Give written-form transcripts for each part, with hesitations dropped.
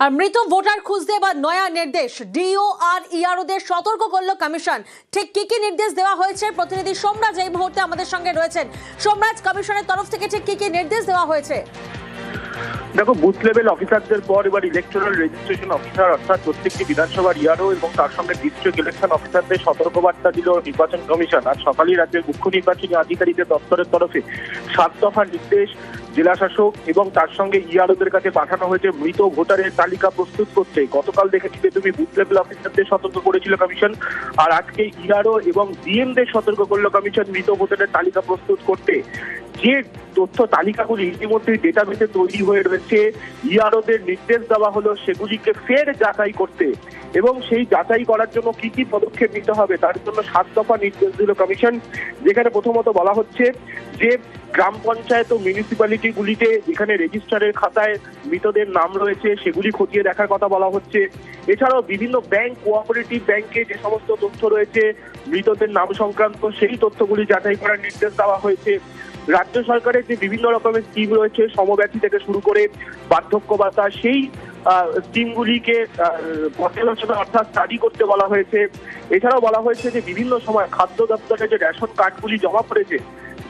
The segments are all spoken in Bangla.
আর মৃত ভোটার খুঁজতে এবার নয়া নির্দেশ, ডিও আর ইআরওদের সতর্ক করলো কমিশন। ঠিক কি কি নির্দেশ দেওয়া হয়েছে, প্রতিনিধি সোমরাজ এই মুহূর্তে আমাদের সঙ্গে রয়েছেন। সোমরাজ, কমিশনের তরফ থেকে ঠিক কি কি নির্দেশ দেওয়া হয়েছে? দেখো, বুথ লেভেল অফিসারদের পর এবার ইলেকট্রাল রেজিস্ট্রেশন অফিসার অর্থাৎ প্রত্যেকটি বিধানসভার ইআরও এবং তার সঙ্গে ডিস্ট্রিক্ট ইলেকশন অফিসারদের সতর্কবার্তা দিল নির্বাচন কমিশন। আর সকালেই রাজ্যের মুখ্য নির্বাচনী আধিকারিকের দপ্তরের তরফে 7 দফার নির্দেশ জেলা শাসক এবং তার সঙ্গে ইআরওদের কাছে পাঠানো হয়েছে মৃত ভোটারের তালিকা প্রস্তুত করতে। গতকাল দেখেছিলে তুমি বুথ লেভেল অফিসারদের সতর্ক করেছিল কমিশন, আর আজকে ইআরও এবং ডিএমদের সতর্ক করলো কমিশন মৃত ভোটারের তালিকা প্রস্তুত করতে। যে তথ্য তালিকাগুলি ইতিমধ্যে ডেটাবেসে তৈরি হয়ে রয়েছে, ইআরওদের নির্দেশ দেওয়া হলো সেগুলিকে ফের যাচাই করতে এবং সেই যাচাই করার জন্য কি কি পদক্ষেপ নিতে হবে তার জন্য 7 দফা নির্দেশ দিল কমিশন। যেখানে প্রথমত বলা হচ্ছে যে গ্রাম পঞ্চায়েত ও মিউনিসিপ্যালিটি গুলিতে যেখানে রেজিস্টারের খাতায় মৃতদের নাম রয়েছে সেগুলি খতিয়ে দেখার কথা বলা হচ্ছে। এছাড়াও বিভিন্ন ব্যাংক, কোঅপারেটিভ ব্যাংকে যে সমস্ত তথ্য রয়েছে মৃতদের নাম সংক্রান্ত সেই তথ্যগুলি যাচাই করার নির্দেশ দেওয়া হয়েছে। রাজ্য সরকারের যে বিভিন্ন রকমের স্কিম রয়েছে, সমব্যথী থেকে শুরু করে বার্ধক্য ভাতা, সেই স্কিমগুলিকে পর্যালোচনা অর্থাৎ স্টাডি করতে বলা হয়েছে। এছাড়াও বলা হয়েছে যে বিভিন্ন সময় খাদ্য দপ্তরে যে রেশন কার্ডগুলি জমা পড়েছে,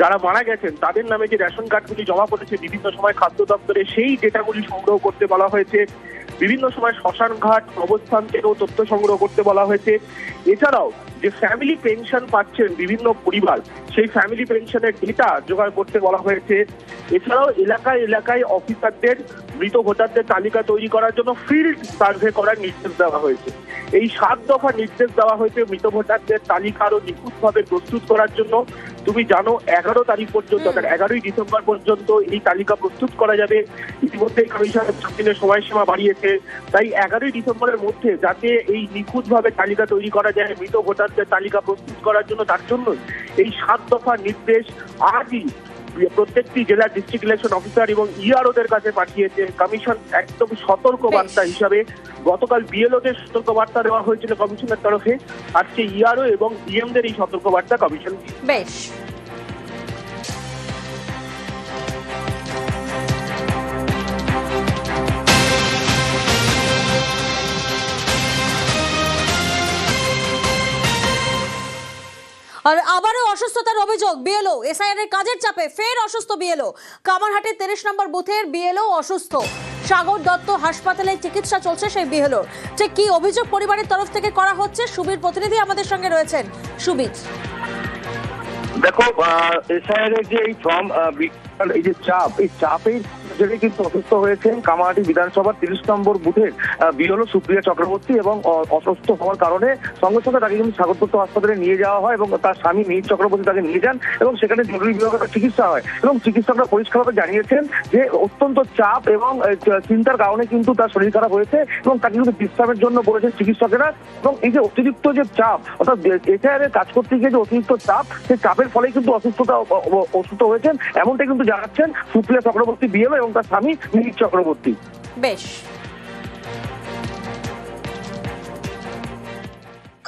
যারা মারা গেছেন তাদের নামে যে রেশন কার্ডগুলি জমা পড়েছে বিভিন্ন সময় খাদ্য দপ্তরে, সেই ডেটাগুলি সংগ্রহ করতে বলা হয়েছে। বিভিন্ন সময় শ্মশান ঘাট অবস্থান থেকেও তথ্য সংগ্রহ করতে বলা হয়েছে। এছাড়াও যে ফ্যামিলি পেনশন পাচ্ছেন বিভিন্ন পরিবার, সেই ফ্যামিলি পেনশনের ডেটা জোগাড় করতে বলা হয়েছে। এছাড়াও এলাকায় এলাকায় অফিসারদের মৃত ভোটারদের তালিকা তৈরি করার জন্য ফিল্ড সার্ভে করার নির্দেশ দেওয়া হয়েছে। এই 7 দফা নির্দেশ দেওয়া হয়েছে মৃত ভোটারদের তালিকা আরো নিখুঁতভাবে প্রস্তুত করার জন্য। তুমি জানো 11 তারিখ পর্যন্ত, 11ই ডিসেম্বর পর্যন্ত এই তালিকা প্রস্তুত করা যাবে। ইতিমধ্যে কমিশন 7 দিনের সময়সীমা বাড়িয়েছে, তাই 11ই ডিসেম্বরের মধ্যে যাতে এই নিখুঁতভাবে তালিকা তৈরি করা যায় মৃত ভোটারদের তালিকা প্রস্তুত করার জন্য, তার জন্য এই 7 দফা নির্দেশ আজই প্রত্যেকটি জেলার ডিস্ট্রিক্ট ইলেকশন অফিসার এবং ইআরওদের কাছে পাঠিয়েছে কমিশন একদম সতর্ক বার্তা হিসাবে। গতকাল বিএলওদের সতর্ক বার্তা দেওয়া হয়েছিল কমিশনের তরফে, আজকে ইআরও এবং ডিএমদের এই সতর্ক বার্তা কমিশন। বেশ, আর আবারও অসুস্থতার অভিযোগ, বিএলও এসআইআর এর কাজের চাপে ফের অসুস্থ বিএলও। কামারহাটের 23 নম্বর বুথের বিএলও অসুস্থ, সাগর দত্ত হাসপাতালে চিকিৎসা চলছে সেই বিএলওর। ঠিক কি অভিযোগ পরিবারের তরফ থেকে করা হচ্ছে, সুবীর প্রতিনিধি আমাদের সঙ্গে রয়েছেন। সুবীর, দেখো, এসআইআর এর যে এই ফর্ম এই যে চাপ, এই চাপের জেরে কিন্তু অসুস্থ হয়েছেন কামারহাটি বিধানসভার 30 নম্বর বুথের বিএলও সুপ্রিয়া চক্রবর্তী এবং অসুস্থ হওয়ার কারণে সঙ্গে সঙ্গে তাকে কিন্তু সাগর দত্ত হাসপাতালে নিয়ে যাওয়া হয় এবং তার স্বামী মিহির চক্রবর্তী তাকে নিয়ে যান এবং সেখানে জরুরি বিভাগে চিকিৎসা হয়। এবং চিকিৎসকরা পরিষ্কারভাবে জানিয়েছেন যে অত্যন্ত চাপ এবং চিন্তার কারণে কিন্তু তার শরীর খারাপ হয়েছে এবং তাকে কিন্তু বিশ্রামের জন্য বলেছেন চিকিৎসকেরা। এবং এই যে অতিরিক্ত যে চাপ, অর্থাৎ এসআইআর এর কাজ করতে গিয়ে যে অতিরিক্ত চাপ, সেই চাপের ফলে কিন্তু অসুস্থ হয়েছেন, এমনটাই কিন্তু জানাচ্ছেন সুপ্রিয়া চক্রবর্তী বিএলও এবং তার স্বামী মিহির চক্রবর্তী। বেশ,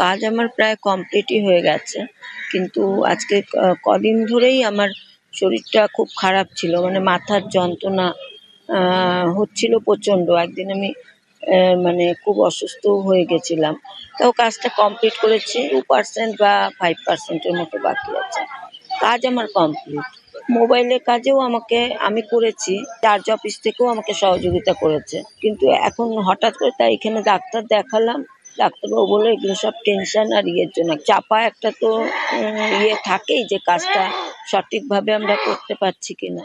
কাজ আমার প্রায় কমপ্লিটই হয়ে গেছে, কিন্তু আজকে কদিন ধরেই আমার শরীরটা খুব খারাপ ছিল, মানে মাথার যন্ত্রণা হচ্ছিল প্রচণ্ড। একদিন আমি মানে খুব অসুস্থ হয়ে গেছিলাম, তাও কাজটা কমপ্লিট করেছি। 2% বা 5%-এর মতো বাকি আছে। কাজ আমার কমপ্লিট। মোবাইলের কাজেও আমি করেছি, চার্জ অফিস থেকেও আমাকে সহযোগিতা করেছে, কিন্তু এখন হঠাৎ করে তাই এখানে ডাক্তার দেখালাম। ডাক্তারবাবু বলে এগুলো সব টেনশন আর ইয়ের জন্য, চাপা একটা তো থাকেই যে কাজটা সঠিকভাবে আমরা করতে পারছি কিনা।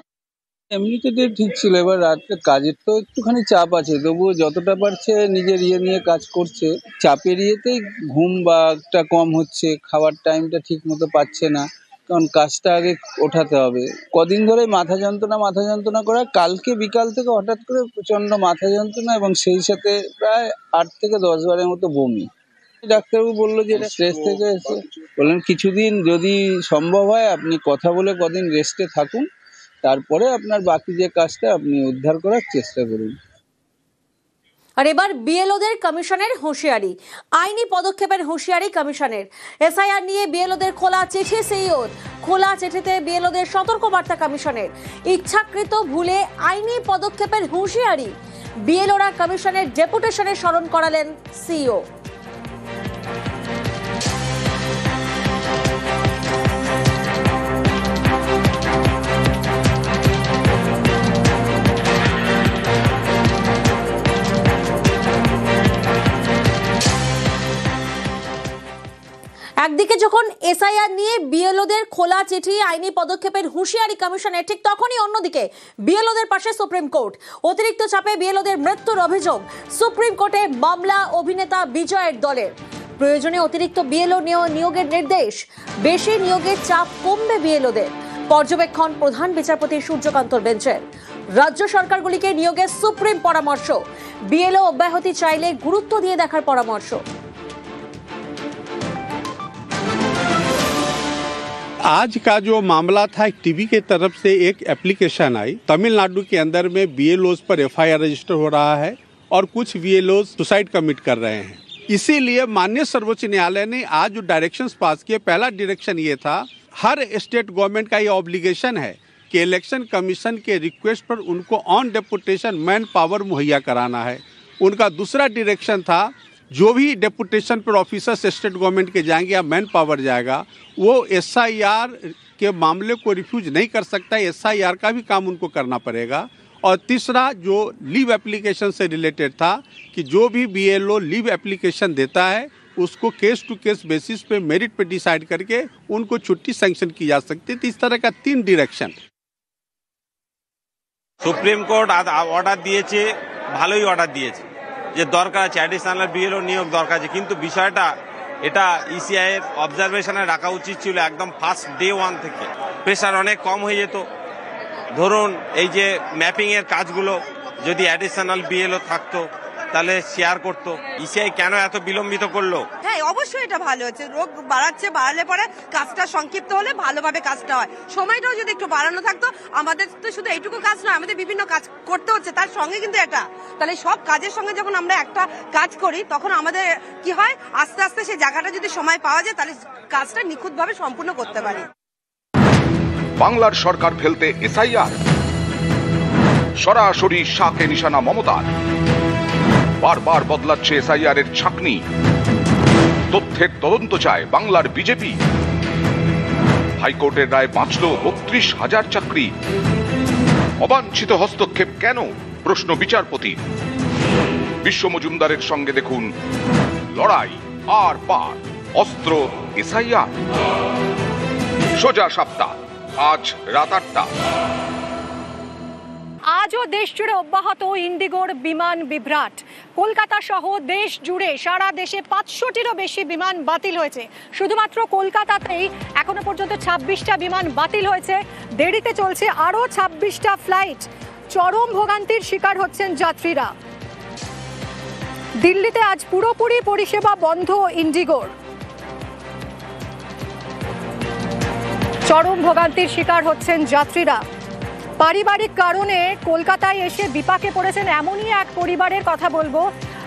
এমনিতে ঠিক ছিল, এবার রাত্রে কাজের তো একটুখানি চাপ আছে, তবুও যতটা পারছে নিজের নিয়ে কাজ করছে। চাপের ইয়েতেই ঘুম বা একটা কম হচ্ছে, খাবার টাইমটা ঠিক মতো পাচ্ছে না, কারণ কাজটা আগে ওঠাতে হবে। কদিন ধরে মাথা যন্ত্রণা করা, কালকে বিকাল থেকে হঠাৎ করে প্রচণ্ড মাথা যন্ত্রণা এবং সেই সাথে প্রায় 8 থেকে 10 বারের মতো বমি। ডাক্তারবাবু বললো যে এটা স্ট্রেস থেকে এসে, বললেন কিছুদিন যদি সম্ভব হয় আপনি কথা বলে কদিন রেস্টে থাকুন, তারপরে আপনার বাকি যে কাজটা আপনি উদ্ধার করার চেষ্টা করুন। আর এবার বিএলওদের কমিশনের হুঁশিয়ারি, আইনি পদক্ষেপের হুঁশিয়ারি কমিশনের। এসআইআর নিয়ে বিএলওদের খোলা চিঠি সিইওর, খোলা চিঠিতে বিএলওদের সতর্কবার্তা কমিশনের। ইচ্ছাকৃত ভুলে আইনি পদক্ষেপের হুঁশিয়ারি। বিএলওরা কমিশনের ডেপুটেশনে স্মরণ করালেন সিইও। একদিকে যখন এসআইআর নিয়ে বিএলওদের খোলা চিঠি, আইনি পদক্ষেপের হুঁশিয়ারি কমিশনের, ঠিক তখনই অন্যদিকে বিএলওদের পাশে সুপ্রিম কোর্ট। অতিরিক্ত চাপে বিএলওদের মৃত্যুর অভিযোগ, সুপ্রিম কোর্টে মামলা অভিনেতা বিজয়ের দলের। প্রয়োজনে অতিরিক্ত বিএলও নিয়োগের নির্দেশ, বেশি নিয়োগের চাপ কমবে বিএলওদের। পর্যবেক্ষণ প্রধান বিচারপতি সূর্যকান্তর বেঞ্চের। রাজ্য সরকারগুলিকে নিয়োগের সুপ্রিম পরামর্শ, বিএলও অব্যাহতি চাইলে গুরুত্ব দিয়ে দেখার পরামর্শ। आज का जो मामला था, टीवी की तरफ से एक एप्लीकेशन आई। तमिलनाडु के अंदर में बीएलओज पर एफआईआर रजिस्टर हो रहा है और कुछ बीएलओज सुसाइड कमिट कर रहे हैं। इसीलिए माननीय सर्वोच्च न्यायालय ने आज जो डायरेक्शंस पास किए, पहला डायरेक्शन ये था, हर स्टेट गवर्नमेंट का ये ऑब्लिगेशन है कि इलेक्शन कमीशन के रिक्वेस्ट पर उनको ऑन डेपुटेशन मैन पावर मुहैया कराना है। उनका दूसरा डायरेक्शन था, जो भी डेपुटेशन पर ऑफिसर्स स्टेट गवर्नमेंट के जाएंगे या मैन पावर जाएगा, वो एसआईआर के मामले को रिफ्यूज नहीं कर सकता, एसआईआर का भी काम उनको करना पड़ेगा। और तीसरा जो लीव एप्लीकेशन से रिलेटेड था कि जो भी बीएलओ लीव एप्लीकेशन देता है उसको केस टू केस बेसिस पे मेरिट पे डिसाइड करके उनको छुट्टी सैंक्शन की जा सकती है। तो इस तरह का 3 डायरेक्शन সুপ্রিম কোর্ট অর্ডার দিয়েছে, ভালোই অর্ডার দিয়েছে যে দরকার আছে অ্যাডিশনাল বিএলও নিয়োগ দরকার আছে, কিন্তু বিষয়টা এটা ইসিআই এর অবজারভেশনে রাখা উচিত ছিল একদম ফার্স্ট ডে 1 থেকে। প্রেশার অনেক কম হয়ে যেত। ধরুন এই যে ম্যাপিং এর কাজগুলো যদি অ্যাডিশনাল বিএলও থাকতো তাহলে শেয়ার করতো। ইসিআই কেন এত বিলম্বিত করলো? হ্যাঁ, অবশ্যই এটা ভালো হচ্ছে। রোগ বাড়ালে পরে কাজটা সংক্ষিপ্ত হলে ভালোভাবে কাজটা হয়। সময়টাও যদি একটু বাড়ানো থাকতো, আমাদের তো শুধু এইটুকু কাজ নয়, আমাদের বিভিন্ন কাজ করতে হচ্ছে, তার সঙ্গে কিন্তু এটা, তাহলে সব কাজের সঙ্গে যখন আমরা একটা কাজ করি তখন আমাদের কি হয়, আস্তে আস্তে সেই জায়গাটা যদি সময় পাওয়া যায় তাহলে কাজটা নিখুঁতভাবে সম্পূর্ণ করতে পারি। বাংলার সরকার ফেলতে এসআইআর, সরাসরি শাকে নিশানা মমতার। বারবার বদলাচ্ছে এসআইআর এর ছাঁকনি। তথ্যের তদন্ত চায় বাংলার বিজেপি। হাইকোর্টের রায় বাঁচল 32,000 চাকরি। অবাঞ্ছিত হস্তক্ষেপ কেন, প্রশ্ন বিচারপতি। বিশ্ব মজুমদারের সঙ্গে দেখুন লড়াই আর পার, অস্ত্র এসআইআর। সোজা সাপ্তাহ, আজ রাত 8টা। আজও দেশ জুড়ে অব্যাহত ইন্ডিগোর বিমান বিভ্রাট। কলকাতা সহ দেশ জুড়ে, সারা দেশে 500টিরও বেশি বিমান বাতিল হয়েছে। শুধুমাত্র কলকাতাতেই এখনো পর্যন্ত 26টা বিমান বাতিল হয়েছে। দেরিতে চলছে আরও 26টা ফ্লাইট। চরম ভোগান্তির শিকার হচ্ছেন যাত্রীরা। দিল্লিতে আজ পুরোপুরি পরিষেবা বন্ধ ইন্ডিগোর। চরম ভোগান্তির শিকার হচ্ছেন যাত্রীরা। পারিবারিক কারণে কলকাতায় এসে বিপাকে পড়েছেন এমনই এক পরিবারের কথা বলবো।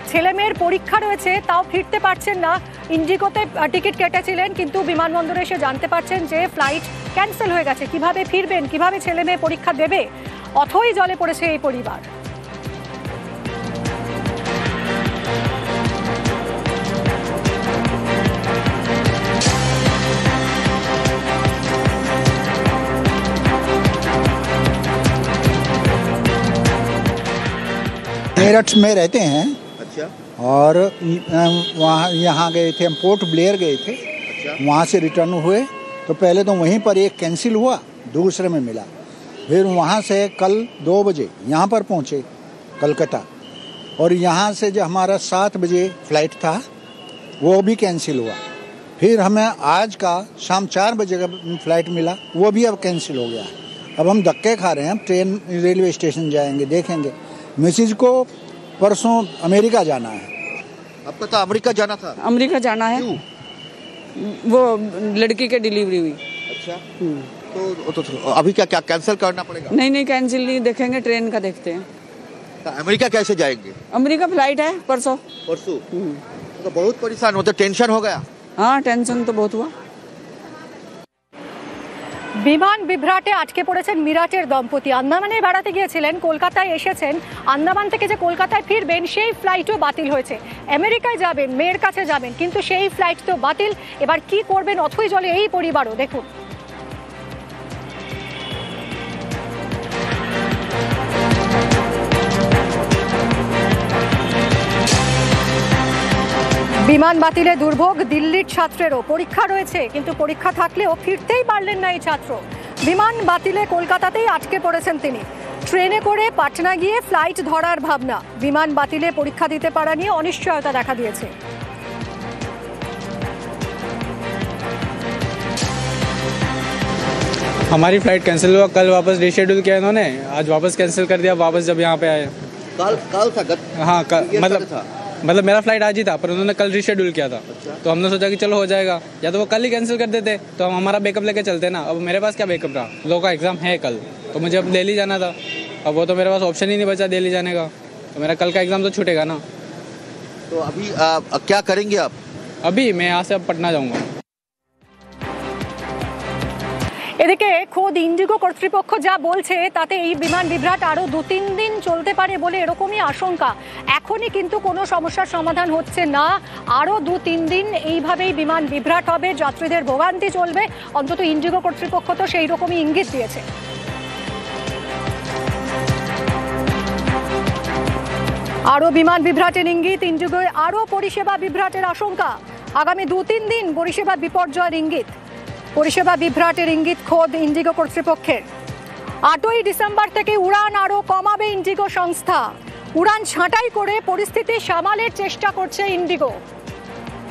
ছেলেমেয়ের পরীক্ষা রয়েছে, তাও ফিরতে পারছেন না। ইন্ডিগোতে টিকিট কেটেছিলেন, কিন্তু বিমানবন্দরে এসে জানতে পারছেন যে ফ্লাইট ক্যান্সেল হয়ে গেছে। কিভাবে ফিরবেন, কিভাবে ছেলে মেয়ে পরীক্ষা দেবে, অথই জলে পড়েছে এই পরিবার। मेरठ में रहते हैं। अच्छा। और वहाँ यहाँ गए थे, हम पोर्ट ब्लेयर गए थे। अच्छा। वहाँ से रिटर्न हुए तो पहले तो वहीं पर एक कैंसिल हुआ, दूसरे में मिला। फिर वहाँ से कल 2 बजे यहाँ पर पहुँचे कलकत्ता, और यहाँ से जो हमारा 7 बजे फ्लाइट था वो भी कैंसिल हुआ। फिर हमें आज का शाम 4 बजे का फ्लाइट मिला, वो भी अब कैंसिल हो गया। अब हम धक्के खा रहे हैं। ट्रेन रेलवे स्टेशन जाएंगे, देखेंगे। मिसिज को परसों अमेरिका जाना है। आपको तो अमेरिका जाना था? अमेरिका जाना है। वो लड़की की डिलीवरी हुई। अच्छा। तो अभी क्या कैंसिल करना पड़ेगा? नहीं कैंसिल नहीं, देखेंगे ट्रेन का देखते हैं। तो अमेरिका कैसे जाएंगे? अमेरिका फ्लाइट है परसों। तो बहुत परेशान होते, टेंशन हो गया? हाँ, टेंशन तो बहुत हुआ। বিমান বিভ্রাটে আটকে পড়েছেন মিরাটের দম্পতি। আন্দামানে বেড়াতে গিয়েছিলেন, কলকাতায় এসেছেন, আন্দামান থেকে যে কলকাতায় ফিরবেন সেই ফ্লাইটও বাতিল হয়েছে। আমেরিকায় যাবেন, মেয়ের কাছে যাবেন, কিন্তু সেই ফ্লাইট তো বাতিল। এবার কি করবেন অথই জলে এই পরিবারও, দেখুন। বিমান বাতিলে দুর্ভোগ দিল্লির ছাত্রেরও। পরীক্ষা রয়েছে, কিন্তু পরীক্ষা থাকলেও ফিরতেই পারলেন না এই ছাত্র। বিমান বাতিলে কলকাতাতেই আটকে পড়েছেন তিনি। ট্রেনে করে পাটনা গিয়ে ফ্লাইট ধরার ভাবনা। বিমান বাতিলে পরীক্ষা দিতে পারা নিয়ে অনিশ্চয়তা দেখা দিয়েছে। हमारी फ्लाइट कैंसिल हुआ, कल वापस रीशेड्यूल किया इन्होंने, आज वापस कैंसिल कर दिया। वापस जब यहाँ पे आए कल था हाँ मतलब मेरा फ्लाइट आज ही था, पर उन्होंने कल रीशेड्यूल किया था। अच्छा। तो हमने सोचा कि चलो हो जाएगा, या तो वो कल ही कैंसिल कर देते तो हम हमारा बैकअप लेके चलते ना। अब मेरे पास क्या बैकअप रहा, लोगों का एग्जाम है कल, तो मुझे अब दिल्ली जाना था। अब वो तो मेरे पास ऑप्शन ही नहीं बचा दिल्ली जाने का, तो मेरा कल का एग्जाम तो छूटेगा ना। तो अभी क्या करेंगे आप? अभी मैं यहाँ से अब पटना जाऊँगा। এদিকে খোদ ইন্ডিগো কর্তৃপক্ষ যা বলছে তাতে এই বিমান বিভ্রাট আরো 2-3 দিন চলতে পারে বলে এরকমই আশঙ্কা। এখনই কিন্তু কোনো সমস্যার সমাধান হচ্ছে না, আরো 2-3 দিন এইভাবেই বিমান বিভ্রাট হবে, যাত্রীদের ভোগান্তি চলবে। অন্তত ইন্ডিগো কর্তৃপক্ষ তো সেই রকমই ইঙ্গিত দিয়েছে। আরো বিমান বিভ্রাটের ইঙ্গিত, ইন্ডিগোয় আরো পরিষেবা বিভ্রাটের আশঙ্কা। আগামী 2-3 দিন পরিষেবা বিপর্যয়ের ইঙ্গিত। পরিষেবা বিভ্রাটের ইঙ্গিত খোদ ইন্ডিগো কর্তৃপক্ষের। 8ই ডিসেম্বর থেকে উড়ান আরও কমাবে ইন্ডিগো সংস্থা। উড়ান ছাঁটাই করে পরিস্থিতি সামালের চেষ্টা করছে ইন্ডিগো।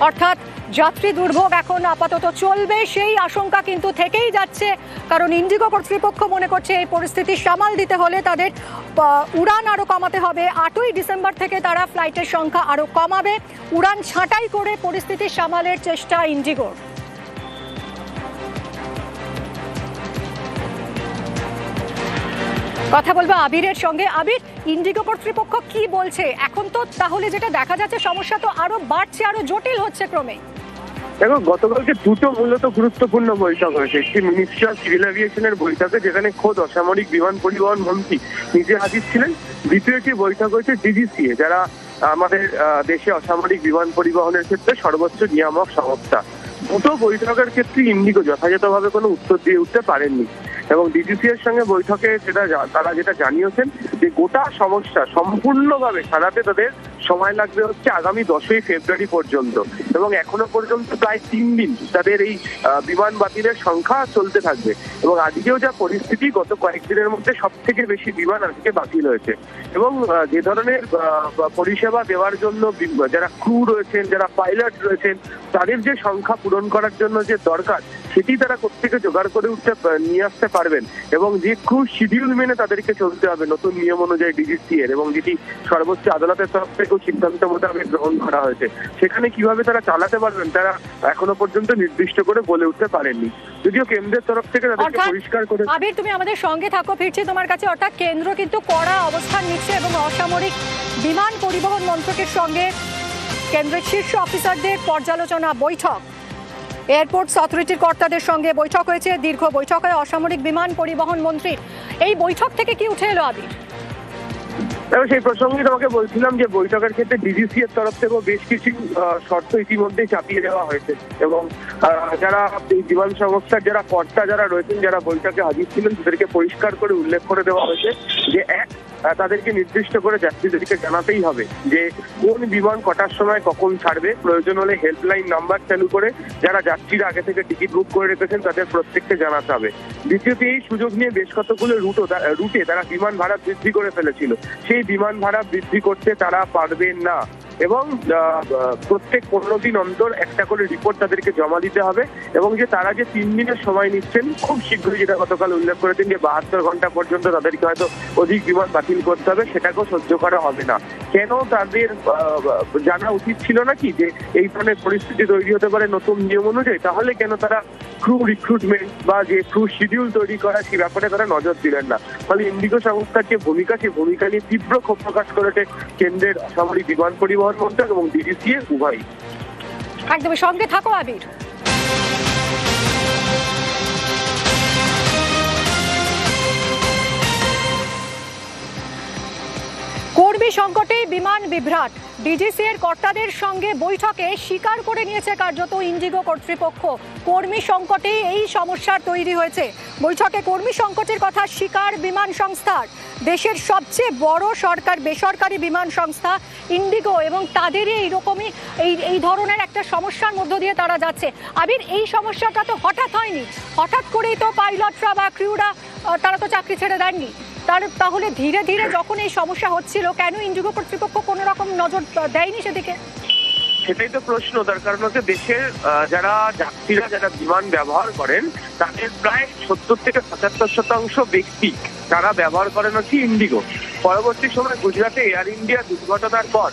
অর্থাৎ যাত্রী দুর্ভোগ এখন আপাতত চলবে, সেই আশঙ্কা কিন্তু থেকেই যাচ্ছে, কারণ ইন্ডিগো কর্তৃপক্ষ মনে করছে এই পরিস্থিতি সামাল দিতে হলে তাদের উড়ান আরও কমাতে হবে। 8ই ডিসেম্বর থেকে তারা ফ্লাইটের সংখ্যা আরও কমাবে। উড়ান ছাঁটাই করে পরিস্থিতি সামালের চেষ্টা ইন্ডিগোর। কথা বলবো আবিরের সঙ্গে। আবির, ইন্ডিগো কর্তৃপক্ষ কি বলছে এখন? তো তাহলে যেটা দেখা যাচ্ছে সমস্যা তো আরো বাড়ছে, আরো জটিল হচ্ছে ক্রমে। দেখো, গতকালকে দুটো মূলত গুরুত্বপূর্ণ বৈঠক হয়েছে। একটি মিনিস্ট্রি অফ সিভিল এভিয়েশনের বৈঠকে, যেখানে খোদ অসামরিক বিমান পরিবহন মন্ত্রী নিজে হাজির ছিলেন। দ্বিতীয়টি বৈঠক হয়েছে ডিজিসিএ, যারা আমাদের দেশে অসামরিক বিমান পরিবহনের ক্ষেত্রে সর্বোচ্চ নিয়ামক সংস্থা। দুটো বৈঠকের ক্ষেত্রে ইন্ডিগো যথাযথভাবে কোনো উত্তর দিয়ে উঠতে পারেননি, এবং ডিজিসি এর সঙ্গে বৈঠকে তারা যেটা জানিয়েছেন যে গোটা সমস্যা সম্পূর্ণভাবে সারাতে তাদের সময় লাগবে হচ্ছে আগামী 10ই ফেব্রুয়ারি পর্যন্ত, এবং এখনো পর্যন্ত প্রায় 3 দিন তাদের এই বিমান বাতিলের সংখ্যা চলতে থাকবে। এবং আজকেও যা পরিস্থিতি, গত কয়েকদিনের মধ্যে সব থেকে বেশি বিমান আজকে বাতিল হয়েছে। এবং যে ধরনের পরিষেবা দেওয়ার জন্য যারা ক্রু রয়েছেন, যারা পাইলট রয়েছেন, তাদের যে সংখ্যা পূরণ করার জন্য যে দরকার, সেটি তারা কোত্থেকে জোগাড় করে নিয়ে আসতে পারবেন, এবং যে ক্রু শিডিউল মেনে তাদেরকে চলতে হবে নতুন নিয়ম অনুযায়ী ডিজিসি এর, এবং যেটি সর্বোচ্চ আদালতের তরফ থেকেও সিদ্ধান্ত মোতাবেক গ্রহণ করা হয়েছে, সেখানে কিভাবে তারা চালাতে পারবেন তারা এখনো পর্যন্ত নির্দিষ্ট করে বলে উঠতে পারেননি। যদিও কেন্দ্রের তরফ থেকে তাদেরকে পরিষ্কার করে। আবির, তুমি আমাদের সঙ্গে থাকো, ফিরছি তোমার কাছে। অর্থাৎ কেন্দ্র কিন্তু কড়া অবস্থান নিচ্ছে এবং অসামরিক বিমান পরিবহন মন্ত্রকের সঙ্গে কেন্দ্রের শীর্ষ অফিসারদের পর্যালোচনা বৈঠক। এয়ারপোর্টস অথরিটির কর্তাদের সঙ্গে বৈঠক হয়েছে, দীর্ঘ বৈঠক হয় অসামরিক বিমান পরিবহন মন্ত্রী। এই বৈঠক থেকে কি উঠে এলো আবির? সেই প্রসঙ্গে তোমাকে বলছিলাম যে বৈঠকের ক্ষেত্রে ডিজিসি এর তরফ থেকেও বেশ কিছু শর্ত ইতিমধ্যে চাপিয়ে দেওয়া হয়েছে, এবং যারা এই বিমান সংস্থার যারা কর্তা যারা রয়েছেন, যারা বৈঠকে হাজির ছিলেন, তাদেরকে পরিষ্কার করে উল্লেখ করে দেওয়া হয়েছে যে তাদেরকে নির্দিষ্ট করে যাত্রীদেরকে জানাতেই হবে যে কোন বিমান কটার সময় কখন ছাড়বে। প্রয়োজন হলে হেল্পলাইন নাম্বার চালু করে যারা যাত্রীরা আগে থেকে টিকিট বুক করে রেখেছেন তাদের প্রত্যেককে জানাতে হবে। দ্বিতীয়ত, এই সুযোগ নিয়ে বেশ কতগুলো রুটে তারা বিমান ভাড়া বৃদ্ধি করে ফেলেছিল, সেই বিমান ভাড়া বৃদ্ধি করতে তারা পারবেন না, এবং প্রত্যেক 15 দিন অন্তর একটা করে রিপোর্ট তাদেরকে জমা দিতে হবে, এবং যে তারা যে 3 দিনের সময় নিচ্ছেন, খুব শীঘ্রই, যেটা গতকাল উল্লেখ করেছেন যে 72 ঘন্টা পর্যন্ত তাদেরকে হয়তো অধিক বিমান বাতিল করতে হবে, সেটাকেও সহ্য করা হবে না। কেন তাদের জানা উচিত ছিল নাকি যে এই ধরনের পরিস্থিতি তৈরি হতে পারে নতুন নিয়ম অনুযায়ী? তাহলে কেন তারা ক্রু রিক্রুটমেন্ট বা যে ক্রু শিডিউল তৈরি করা, সেই ব্যাপারে তারা নজর দিলেন না? ফলে ইন্ডিগো সংস্থার যে ভূমিকা, সেই ভূমিকা নিয়ে তীব্র ক্ষোভ প্রকাশ করেছে কেন্দ্রের সামরিক বিমান পরিবহন মন্ত্রক এবং ডিজিসিএ উভয়ই। একদমই সঙ্গে থাকো আবির। কর্মী সংকটে বিমান বিভ্রাট, ডিজিসি এর কর্তাদের সঙ্গে বৈঠকে স্বীকার করে নিয়েছে কার্যত ইন্ডিগো কর্তৃপক্ষ। কর্মী সংকটে এই সমস্যার তৈরি হয়েছে। বৈঠকে কর্মী সংকটের কথা স্বীকার বিমান সংস্থার। দেশের সবচেয়ে বড় বেসরকারি বিমান সংস্থা ইন্ডিগো এবং তাদেরই এইরকমই এই ধরনের একটা সমস্যার মধ্য দিয়ে তারা যাচ্ছে। আবির, এই সমস্যাটা তো হঠাৎ হয়নি, হঠাৎ করেই তো পাইলটরা বা ক্রিউরা তারা তো চাকরি ছেড়ে দেননি। তাহলে ধীরে ধীরে যখন এই সমস্যা হচ্ছিল, কেন ইন্ডিগো কর্তৃপক্ষ কোনো রকম নজর দেয়নি সেদিকে? সেটাই তো প্রশ্ন। তার কারণ হচ্ছে দেশের যাত্রীরা যারা বিমান ব্যবহার করেন তাদের প্রায় 70 থেকে 75% ব্যক্তি তারা ব্যবহার করেন হচ্ছে ইন্ডিগো। পরবর্তী সময় গুজরাটে এয়ার ইন্ডিয়া দুর্ঘটনার পর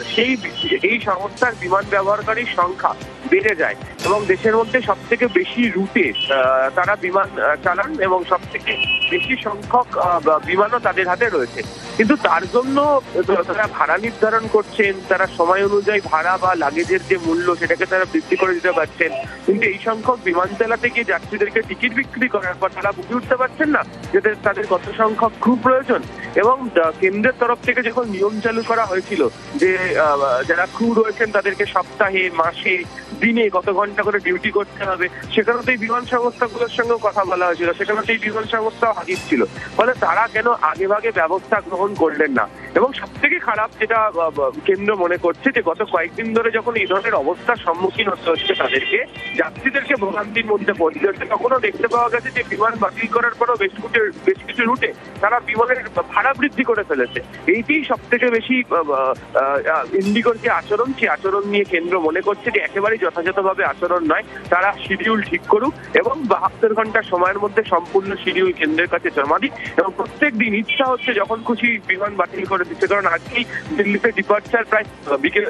এই সংস্থার বিমান ব্যবহারকারীর সংখ্যা বেড়ে যায় এবং দেশের মধ্যে সব থেকে বেশি রুটে তারা বিমান চালান এবং সব থেকে বেশি সংখ্যক বিমানও তাদের হাতে রয়েছে। কিন্তু তার জন্য তারা ভাড়া নির্ধারণ করছেন, তারা সময় অনুযায়ী ভাড়া বা লাগেজের যে মূল্য সেটাকে তারা বৃদ্ধি করে দিতে পারছেন, কিন্তু এই সংখ্যক বিমান চালাতে গিয়ে যাত্রীদেরকে টিকিট বিক্রি করার পর তারা বুঝে উঠতে পারছেন না যে তাদের কত সংখ্যক ক্রু প্রয়োজন। এবং কেন্দ্রের তরফ থেকে যখন নিয়ম চালু করা হয়েছিল যে যারা ক্রু রয়েছেন তাদেরকে সপ্তাহে, মাসে, দিনে কত ঘন্টা করে ডিউটি করতে হবে, সেখানেতেই বিমান সংস্থাগুলোর সঙ্গে কথা বলা হয়েছিল, সেখানেতেই বিমান সংস্থা হাজির ছিল। ফলে তারা কেন আগেভাগে ব্যবস্থা গ্রহণ করলেন না? এবং সব থেকে খারাপ যেটা কেন্দ্র মনে করছে যে গত কয়েকদিন ধরে যখন এই ধরনের অবস্থার সম্মুখীন হতে হচ্ছে তাদেরকে, যাত্রীদেরকে ভোগান্তির মধ্যে পড়তে হচ্ছে, তখনও দেখতে পাওয়া গেছে যে বিমান বাতিল করার পরও বেশ কিছু রুটে তারা বিমানের ভাড়া বৃদ্ধি করে ফেলেছে। এইটাই সব থেকে বেশি ইন্ডিগোর যে আচরণ, সেই আচরণ নিয়ে কেন্দ্র মনে করছে যে একেবারেই যথাযথভাবে আচরণ নয়। তারা শিডিউল ঠিক করুক এবং 72 ঘন্টা সময়ের মধ্যে সম্পূর্ণ শিডিউল কেন্দ্রের কাছে জমা দিক এবং প্রত্যেক দিন ইচ্ছা হচ্ছে যখন খুশি বিমান বাতিল করে দিচ্ছে। কারণ আজকেই দিল্লিতে ডিপার্চার প্রায় বিকেল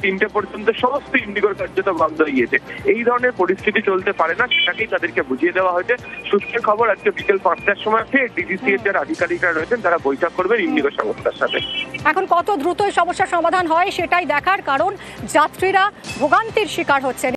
3টে পর্যন্ত সমস্ত ইন্ডিগোর কার্যত বন্ধ হয়ে গিয়েছে। এই ধরনের পরিস্থিতি চলতে পারে না, সেটাকেই তাদেরকে বুঝিয়ে দেওয়া হয়েছে। সূত্রের খবর আজকে বিকেল 5টার সময় ফের ডিজিসি এর যারা আধিকারিকরা রয়েছেন তারা বৈঠক করবেন ইন্ডিগো সংস্থার সাথে। এখন কত দ্রুত এই সমস্যার সমাধান হয় সেটাই দেখার, কারণ যাত্রীরা ভোগান্তির শিকার হচ্ছেন।